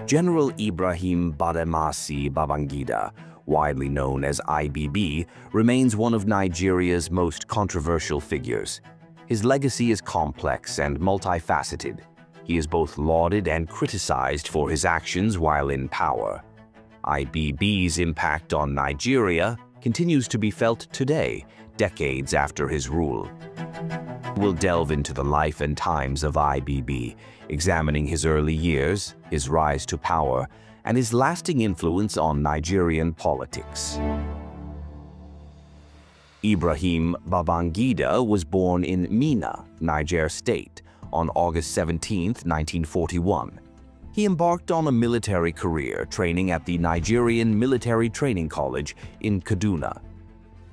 General Ibrahim Badamasi Babangida, widely known as IBB, remains one of Nigeria's most controversial figures. His legacy is complex and multifaceted. He is both lauded and criticized for his actions while in power. IBB's impact on Nigeria continues to be felt today, decades after his rule. We'll delve into the life and times of IBB, examining his early years, his rise to power, and his lasting influence on Nigerian politics. Ibrahim Babangida was born in Minna, Niger State, on August 17, 1941. He embarked on a military career training at the Nigerian Military Training College in Kaduna.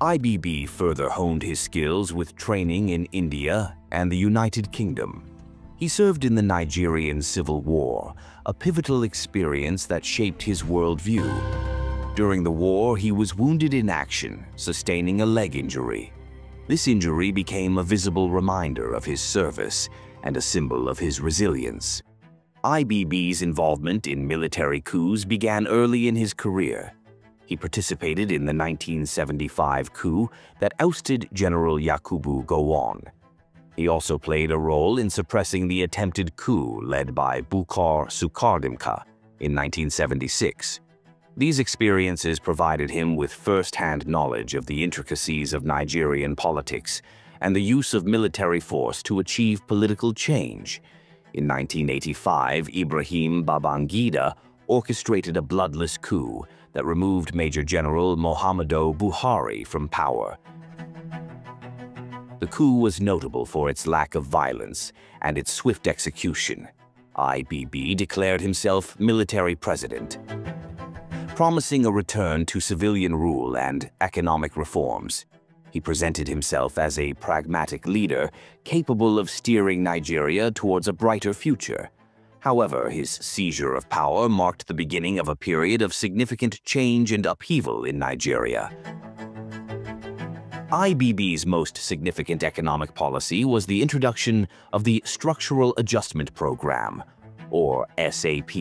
IBB further honed his skills with training in India and the United Kingdom. He served in the Nigerian Civil War, a pivotal experience that shaped his worldview. During the war, he was wounded in action, sustaining a leg injury. This injury became a visible reminder of his service and a symbol of his resilience. IBB's involvement in military coups began early in his career. He participated in the 1975 coup that ousted General Yakubu Gowon. He also played a role in suppressing the attempted coup led by Bukar Sukardimka in 1976. These experiences provided him with first-hand knowledge of the intricacies of Nigerian politics and the use of military force to achieve political change. In 1985, Ibrahim Babangida orchestrated a bloodless coup that removed Major General Muhammadu Buhari from power. The coup was notable for its lack of violence and its swift execution. IBB declared himself military president, promising a return to civilian rule and economic reforms. He presented himself as a pragmatic leader capable of steering Nigeria towards a brighter future. However, his seizure of power marked the beginning of a period of significant change and upheaval in Nigeria. IBB's most significant economic policy was the introduction of the Structural Adjustment Program, or SAP.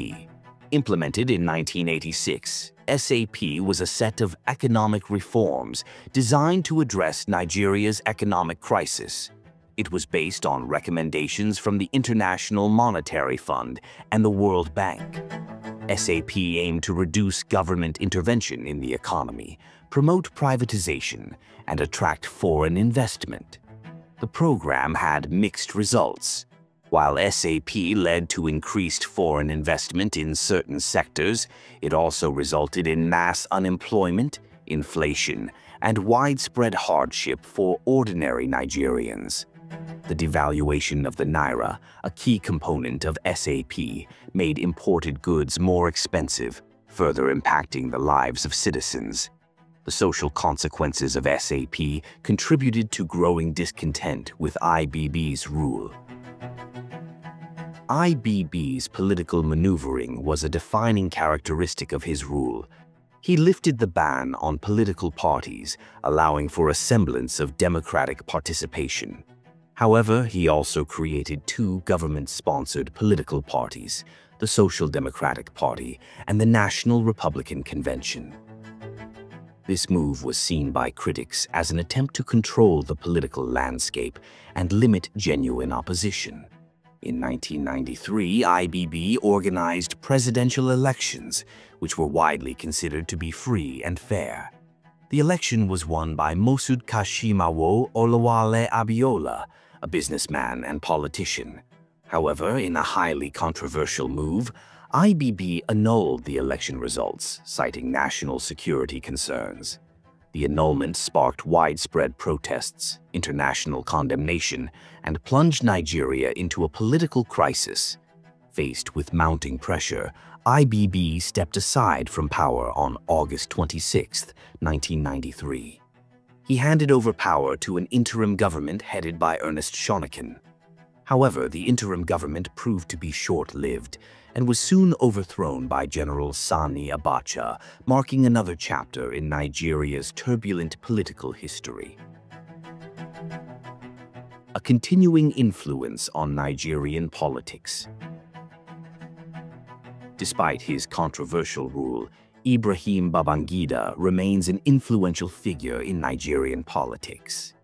Implemented in 1986, SAP was a set of economic reforms designed to address Nigeria's economic crisis. It was based on recommendations from the International Monetary Fund and the World Bank. SAP aimed to reduce government intervention in the economy, promote privatization, and attract foreign investment. The program had mixed results. While SAP led to increased foreign investment in certain sectors, it also resulted in mass unemployment, inflation, and widespread hardship for ordinary Nigerians. The devaluation of the naira, a key component of SAP, made imported goods more expensive, further impacting the lives of citizens. The social consequences of SAP contributed to growing discontent with IBB's rule. IBB's political maneuvering was a defining characteristic of his rule. He lifted the ban on political parties, allowing for a semblance of democratic participation. However, he also created two government-sponsored political parties, the Social Democratic Party and the National Republican Convention. This move was seen by critics as an attempt to control the political landscape and limit genuine opposition. In 1993, IBB organized presidential elections, which were widely considered to be free and fair. The election was won by Moshood Kashimawo Olawale Abiola, a businessman and politician. However, in a highly controversial move, IBB annulled the election results, citing national security concerns. The annulment sparked widespread protests, international condemnation, and plunged Nigeria into a political crisis. Faced with mounting pressure, IBB stepped aside from power on August 26, 1993. He handed over power to an interim government headed by Ernest Shonekan. However, the interim government proved to be short-lived and was soon overthrown by General Sani Abacha, marking another chapter in Nigeria's turbulent political history. A continuing influence on Nigerian politics. Despite his controversial rule, Ibrahim Babangida remains an influential figure in Nigerian politics.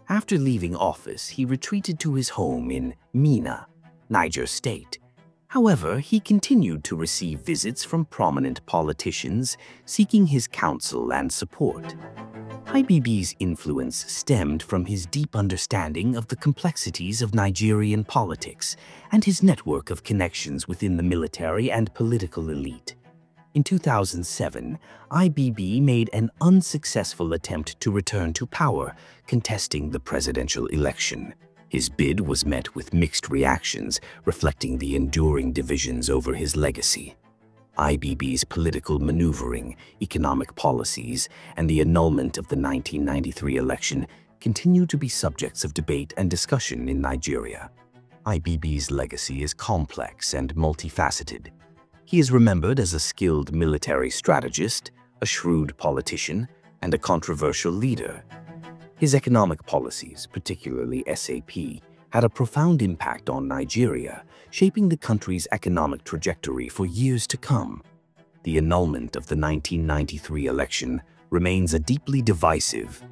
After leaving office, he retreated to his home in Minna, Niger State. However, he continued to receive visits from prominent politicians seeking his counsel and support. IBB's influence stemmed from his deep understanding of the complexities of Nigerian politics and his network of connections within the military and political elite. In 2007, IBB made an unsuccessful attempt to return to power, contesting the presidential election. His bid was met with mixed reactions, reflecting the enduring divisions over his legacy. IBB's political maneuvering, economic policies, and the annulment of the 1993 election continue to be subjects of debate and discussion in Nigeria. IBB's legacy is complex and multifaceted. He is remembered as a skilled military strategist, a shrewd politician, and a controversial leader. His economic policies, particularly SAP, had a profound impact on Nigeria, shaping the country's economic trajectory for years to come. The annulment of the 1993 election remains a deeply divisive